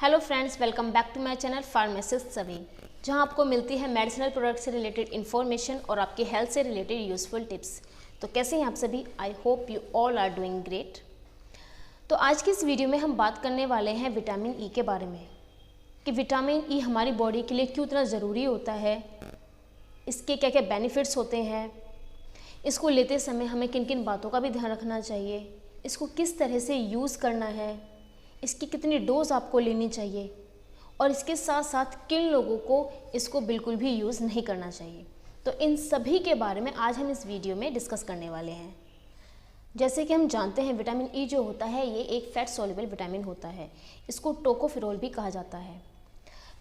Hello friends, welcome back to my channel pharmacist सभी, जहां आपको मिलती है मेडिसिनल प्रोडक्ट से रिलेटेड इन्फॉर्मेशन और आपके हेल्थ से रिलेटेड यूजफुल टिप्स। तो कैसे हैं आप सभी? I hope you all are doing great. तो आज की इस वीडियो में हम बात करने वाले हैं विटामिन ई के बारे में कि विटामिन ई हमारी बॉडी के लिए क्यों इतना ज़रूरी होता है, इसके क्या क्या बेनिफिट्स होते हैं, इसको लेते समय हमें किन किन बातों का भी ध्यान रखना चाहिए, इसको किस तरह से यूज़ करना है, इसकी कितनी डोज आपको लेनी चाहिए और इसके साथ साथ किन लोगों को इसको बिल्कुल भी यूज़ नहीं करना चाहिए। तो इन सभी के बारे में आज हम इस वीडियो में डिस्कस करने वाले हैं। जैसे कि हम जानते हैं विटामिन ई जो होता है ये एक फैट सॉल्युबल विटामिन होता है, इसको टोकोफेरोल भी कहा जाता है।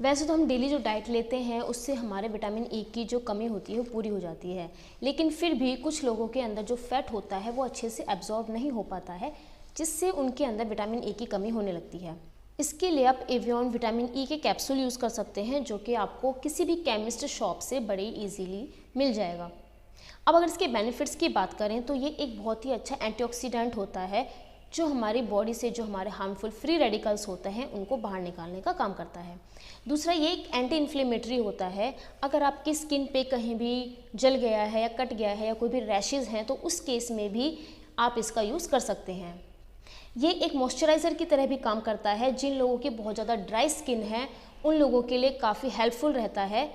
वैसे तो हम डेली जो डाइट लेते हैं उससे हमारे विटामिन ई की जो कमी होती है वो पूरी हो जाती है, लेकिन फिर भी कुछ लोगों के अंदर जो फैट होता है वो अच्छे से एब्जॉर्ब नहीं हो पाता है, जिससे उनके अंदर विटामिन ई की कमी होने लगती है। इसके लिए आप एवियन विटामिन ई के कैप्सूल यूज़ कर सकते हैं, जो कि आपको किसी भी केमिस्ट शॉप से बड़े इजीली मिल जाएगा। अब अगर इसके बेनिफिट्स की बात करें तो ये एक बहुत ही अच्छा एंटीऑक्सीडेंट होता है, जो हमारी बॉडी से जो हमारे हार्मफुल फ्री रेडिकल्स होते हैं उनको बाहर निकालने का काम करता है। दूसरा, ये एक एंटी इन्फ्लेमेटरी होता है। अगर आपकी स्किन पे कहीं भी जल गया है या कट गया है या कोई भी रैशेज़ हैं तो उस केस में भी आप इसका यूज़ कर सकते हैं। ये एक मॉइस्चराइज़र की तरह भी काम करता है। जिन लोगों की बहुत ज़्यादा ड्राई स्किन है उन लोगों के लिए काफ़ी हेल्पफुल रहता है।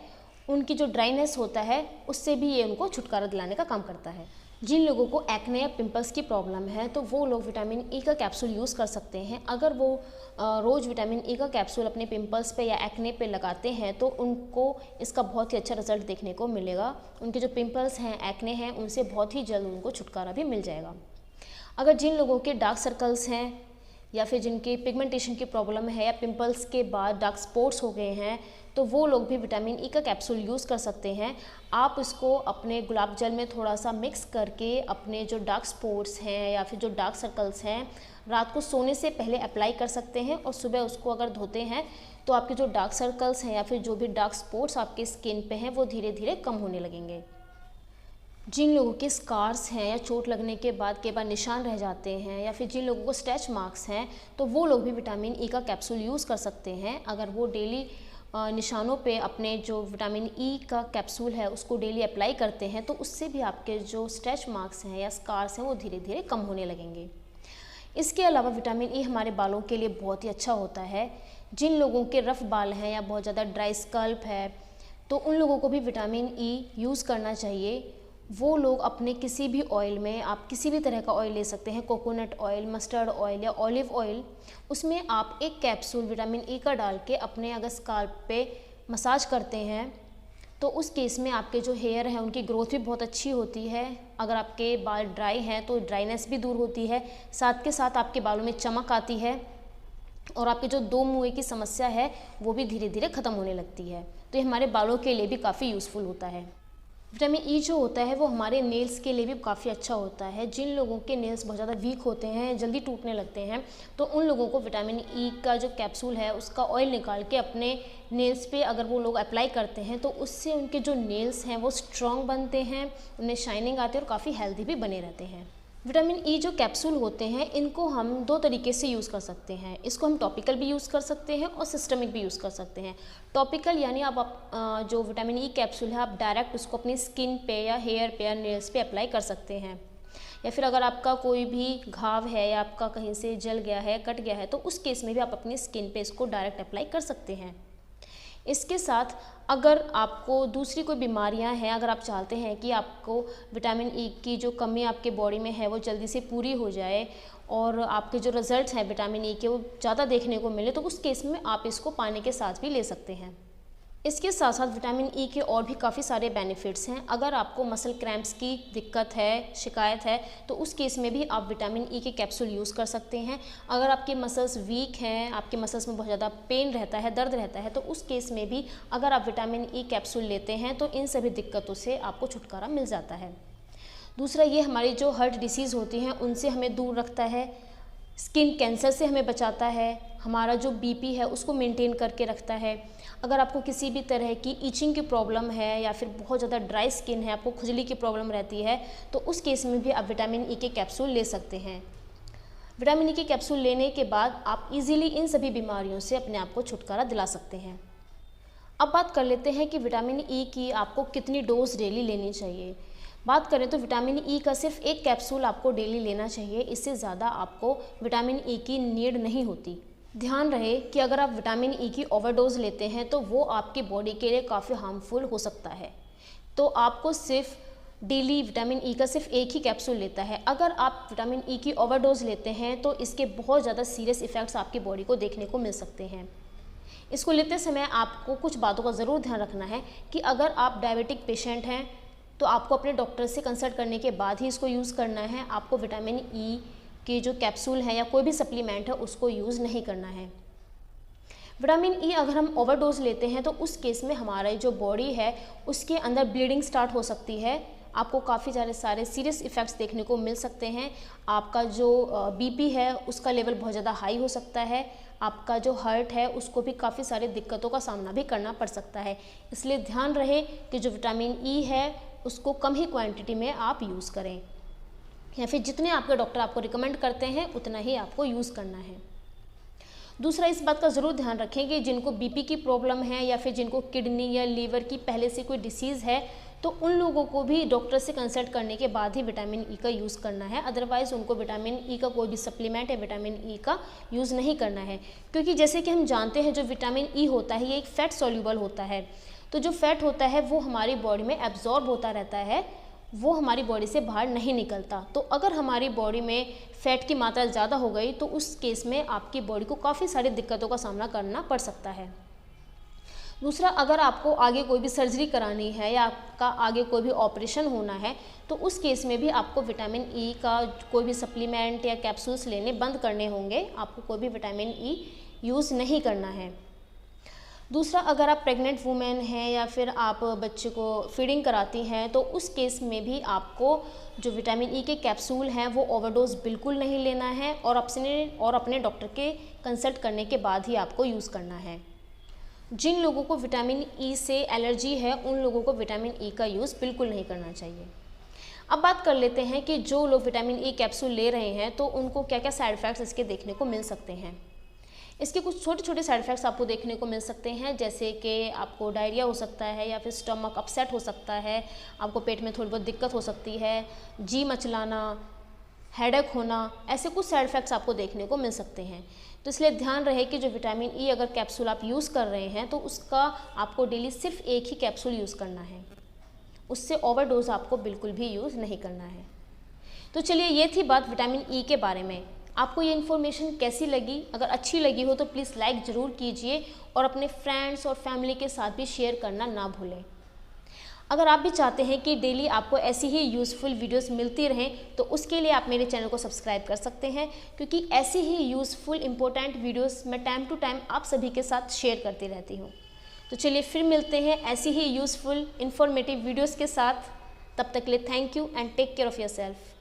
उनकी जो ड्राइनेस होता है उससे भी ये उनको छुटकारा दिलाने का काम करता है। जिन लोगों को एक्ने या पिंपल्स की प्रॉब्लम है तो वो लोग विटामिन ई का कैप्सूल यूज़ कर सकते हैं। अगर वो रोज़ विटामिन ई का कैप्सूल अपने पिंपल्स पे या एक्ने पे लगाते हैं तो उनको इसका बहुत ही अच्छा रिजल्ट देखने को मिलेगा। उनके जो पिंपल्स हैं, एक्ने हैं, उनसे बहुत ही जल्द उनको छुटकारा भी मिल जाएगा। अगर जिन लोगों के डार्क सर्कल्स हैं या फिर जिनकी पिगमेंटेशन की प्रॉब्लम है या पिंपल्स के बाद डार्क स्पॉट्स हो गए हैं तो वो लोग भी विटामिन ई का कैप्सूल यूज़ कर सकते हैं। आप इसको अपने गुलाब जल में थोड़ा सा मिक्स करके अपने जो डार्क स्पॉट्स हैं या फिर जो डार्क सर्कल्स हैं रात को सोने से पहले अप्लाई कर सकते हैं और सुबह उसको अगर धोते हैं तो आपके जो डार्क सर्कल्स हैं या फिर जो भी डार्क स्पॉट्स आपके स्किन पे हैं वो धीरे धीरे कम होने लगेंगे। जिन लोगों के स्कार्स हैं या चोट लगने के बाद कई बार निशान रह जाते हैं या फिर जिन लोगों को स्ट्रेच मार्क्स हैं तो वो लोग भी विटामिन ई का कैप्सूल यूज़ कर सकते हैं। अगर वो डेली निशानों पे अपने जो विटामिन ई का कैप्सूल है उसको डेली अप्लाई करते हैं तो उससे भी आपके जो स्ट्रेच मार्क्स हैं या स्कार्स हैं वो धीरे धीरे कम होने लगेंगे। इसके अलावा विटामिन ई हमारे बालों के लिए बहुत ही अच्छा होता है। जिन लोगों के रफ़ बाल हैं या बहुत ज़्यादा ड्राई स्कल्प है तो उन लोगों को भी विटामिन ई यूज़ करना चाहिए। वो लोग अपने किसी भी ऑयल में, आप किसी भी तरह का ऑयल ले सकते हैं, कोकोनट ऑयल, मस्टर्ड ऑयल या ऑलिव ऑयल, उसमें आप एक कैप्सूल विटामिन ई का डाल के अपने अगर स्काल्प पे मसाज करते हैं तो उस केस में आपके जो हेयर हैं उनकी ग्रोथ भी बहुत अच्छी होती है। अगर आपके बाल ड्राई हैं तो ड्राइनेस भी दूर होती है, साथ के साथ आपके बालों में चमक आती है और आपके जो दो मुंह की समस्या है वो भी धीरे धीरे ख़त्म होने लगती है। तो ये हमारे बालों के लिए भी काफ़ी यूज़फुल होता है। विटामिन ई जो होता है वो हमारे नेल्स के लिए भी काफ़ी अच्छा होता है। जिन लोगों के नेल्स बहुत ज़्यादा वीक होते हैं, जल्दी टूटने लगते हैं, तो उन लोगों को विटामिन ई का जो कैप्सूल है उसका ऑयल निकाल के अपने नेल्स पे अगर वो लोग अप्लाई करते हैं तो उससे उनके जो नेल्स हैं वो स्ट्रॉन्ग बनते हैं, उनमें शाइनिंग आती है और काफ़ी हेल्दी भी बने रहते हैं। विटामिन ई जो कैप्सूल होते हैं इनको हम दो तरीके से यूज़ कर सकते हैं। इसको हम टॉपिकल भी यूज़ कर सकते हैं और सिस्टमिक भी यूज़ कर सकते हैं। टॉपिकल यानी आप जो विटामिन ई कैप्सूल है आप डायरेक्ट उसको अपनी स्किन पे या हेयर पे या नेल्स पे अप्लाई कर सकते हैं, या फिर अगर आपका कोई भी घाव है या आपका कहीं से जल गया है, कट गया है तो उस केस में भी आप अपनी स्किन पे इसको डायरेक्ट अप्लाई कर सकते हैं। इसके साथ अगर आपको दूसरी कोई बीमारियां हैं, अगर आप चाहते हैं कि आपको विटामिन ई की जो कमी आपके बॉडी में है वो जल्दी से पूरी हो जाए और आपके जो रिजल्ट्स हैं विटामिन ई के वो ज़्यादा देखने को मिले, तो उस केस में आप इसको पानी के साथ भी ले सकते हैं। इसके साथ साथ विटामिन ई के और भी काफ़ी सारे बेनिफिट्स हैं। अगर आपको मसल क्रैम्प्स की दिक्कत है, शिकायत है, तो उस केस में भी आप विटामिन ई के कैप्सूल यूज़ कर सकते हैं। अगर आपके मसल्स वीक हैं, आपके मसल्स में बहुत ज़्यादा पेन रहता है, दर्द रहता है, तो उस केस में भी अगर आप विटामिन ई कैप्सूल लेते हैं तो इन सभी दिक्कतों से आपको छुटकारा मिल जाता है। दूसरा, ये हमारी जो हार्ट डिसीज़ होती हैं उनसे हमें दूर रखता है, स्किन कैंसर से हमें बचाता है, हमारा जो बीपी है उसको मेंटेन करके रखता है। अगर आपको किसी भी तरह की ईचिंग की प्रॉब्लम है या फिर बहुत ज़्यादा ड्राई स्किन है, आपको खुजली की प्रॉब्लम रहती है, तो उस केस में भी आप विटामिन ई के कैप्सूल ले सकते हैं। विटामिन ई के कैप्सूल लेने के बाद आप इजीली इन सभी बीमारियों से अपने आप को छुटकारा दिला सकते हैं। अब बात कर लेते हैं कि विटामिन ई की आपको कितनी डोज डेली लेनी चाहिए। बात करें तो विटामिन ई का सिर्फ एक कैप्सूल आपको डेली लेना चाहिए, इससे ज़्यादा आपको विटामिन ई की नीड नहीं होती। ध्यान रहे कि अगर आप विटामिन ई की ओवरडोज लेते हैं तो वो आपकी बॉडी के लिए काफ़ी हार्मफुल हो सकता है। तो आपको सिर्फ डेली विटामिन ई का सिर्फ एक ही कैप्सूल लेता है। अगर आप विटामिन ई की ओवरडोज लेते हैं तो इसके बहुत ज़्यादा सीरियस इफ़ेक्ट्स आपकी बॉडी को देखने को मिल सकते हैं। इसको लेते समय आपको कुछ बातों का ज़रूर ध्यान रखना है कि अगर आप डायबिटिक पेशेंट हैं तो आपको अपने डॉक्टर से कंसल्ट करने के बाद ही इसको यूज़ करना है। आपको विटामिन ई के जो कैप्सूल है या कोई भी सप्लीमेंट है उसको यूज़ नहीं करना है। विटामिन ई अगर हम ओवरडोज लेते हैं तो उस केस में हमारी जो बॉडी है उसके अंदर ब्लीडिंग स्टार्ट हो सकती है। आपको काफ़ी सारे सीरियस इफ़ेक्ट्स देखने को मिल सकते हैं। आपका जो बीपी है उसका लेवल बहुत ज़्यादा हाई हो सकता है। आपका जो हार्ट है उसको भी काफ़ी सारी दिक्कतों का सामना भी करना पड़ सकता है। इसलिए ध्यान रहे कि जो विटामिन ई है उसको कम ही क्वांटिटी में आप यूज़ करें, या फिर जितने आपके डॉक्टर आपको रिकमेंड करते हैं उतना ही आपको यूज़ करना है। दूसरा, इस बात का ज़रूर ध्यान रखें कि जिनको बीपी की प्रॉब्लम है या फिर जिनको किडनी या लीवर की पहले से कोई डिसीज़ है तो उन लोगों को भी डॉक्टर से कंसल्ट करने के बाद ही विटामिन ई का यूज़ करना है। अदरवाइज़ उनको विटामिन ई का कोई भी सप्लीमेंट या विटामिन ई का यूज़ नहीं करना है, क्योंकि जैसे कि हम जानते हैं जो विटामिन ई होता है ये एक फ़ैट सॉल्यूबल होता है। तो जो फैट होता है वो हमारी बॉडी में एब्जॉर्ब होता रहता है, वो हमारी बॉडी से बाहर नहीं निकलता। तो अगर हमारी बॉडी में फ़ैट की मात्रा ज़्यादा हो गई तो उस केस में आपकी बॉडी को काफ़ी सारी दिक्कतों का सामना करना पड़ सकता है। दूसरा, अगर आपको आगे कोई भी सर्जरी करानी है या आपका आगे कोई भी ऑपरेशन होना है तो उस केस में भी आपको विटामिन ई का कोई भी सप्लीमेंट या कैप्सूल्स लेने बंद करने होंगे। आपको कोई भी विटामिन ई यूज़ नहीं करना है। दूसरा, अगर आप प्रेग्नेंट वूमेन हैं या फिर आप बच्चे को फीडिंग कराती हैं तो उस केस में भी आपको जो विटामिन ई के कैप्सूल हैं वो ओवरडोज बिल्कुल नहीं लेना है और अपने डॉक्टर के कंसल्ट करने के बाद ही आपको यूज़ करना है। जिन लोगों को विटामिन ई से एलर्जी है उन लोगों को विटामिन ई का यूज़ बिल्कुल नहीं करना चाहिए। अब बात कर लेते हैं कि जो लोग विटामिन ई कैप्सूल ले रहे हैं तो उनको क्या क्या साइड इफ़ेक्ट्स इसके देखने को मिल सकते हैं। इसके कुछ छोटे छोटे साइड इफ़ेक्ट्स आपको देखने को मिल सकते हैं, जैसे कि आपको डायरिया हो सकता है या फिर स्टमक अपसेट हो सकता है, आपको पेट में थोड़ी बहुत दिक्कत हो सकती है, जी मचलाना, हेडेक होना, ऐसे कुछ साइड इफ़ेक्ट्स आपको देखने को मिल सकते हैं। तो इसलिए ध्यान रहे कि जो विटामिन ई अगर कैप्सूल आप यूज़ कर रहे हैं तो उसका आपको डेली सिर्फ एक ही कैप्सूल यूज़ करना है, उससे ओवरडोज आपको बिल्कुल भी यूज़ नहीं करना है। तो चलिए, ये थी बात विटामिन ई के बारे में। आपको ये इन्फॉर्मेशन कैसी लगी? अगर अच्छी लगी हो तो प्लीज़ लाइक ज़रूर कीजिए और अपने फ्रेंड्स और फैमिली के साथ भी शेयर करना ना भूलें। अगर आप भी चाहते हैं कि डेली आपको ऐसी ही यूज़फुल वीडियोस मिलती रहें तो उसके लिए आप मेरे चैनल को सब्सक्राइब कर सकते हैं, क्योंकि ऐसी ही यूज़फुल इंपॉर्टेंट वीडियोस मैं टाइम टू टाइम आप सभी के साथ शेयर करती रहती हूँ। तो चलिए फिर मिलते हैं ऐसी ही यूज़फुल इंफॉर्मेटिव वीडियोज़ के साथ। तब तक के लिए thank you and take care of yourself.